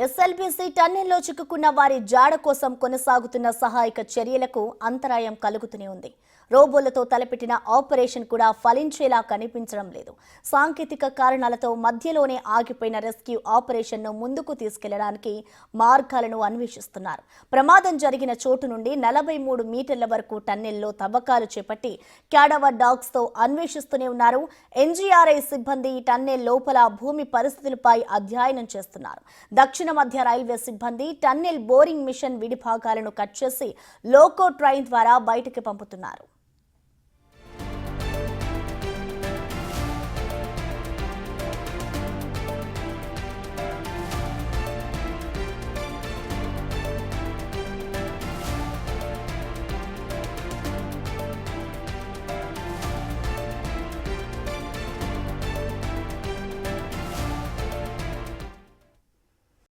SLBC టన్నెల్లో చిక్కుకున్న వారి జాడ కోసం కొనసాగుతున్న సహాయక చర్యలకు అంతరాయం కలుగుతూనే ఉంది. రోబోలతో తలపెట్టిన ఆపరేషన్ కూడా ఫలించేలా కనిపించడం లేదు. సాంకేతిక కారణాలతో మధ్యలోనే ఆగిపోయిన రెస్క్యూ ఆపరేషన్ను ముందుకు తీసుకెళ్లడానికి మార్గాలను అన్వేషిస్తున్నారు. ప్రమాదం జరిగిన చోటు నుండి 43 మీటర్ల వరకు టన్నెల్లో తవ్వకాలు చేపట్టి క్యాడవర్ డాగ్స్తో అన్వేషిస్తూనే ఉన్నారు. ఎన్జీఆర్ఐ సిబ్బంది టన్నెల్ లోపల భూమి పరిస్థితులపై అధ్యయనం చేస్తున్నారు. దక్షిణ మధ్య రైల్వే సిబ్బంది టన్నెల్ బోరింగ్ మిషన్ విడిభాగాలను కట్ చేసి లోకో ట్రైన్ ద్వారా బయటకు పంపుతున్నారు.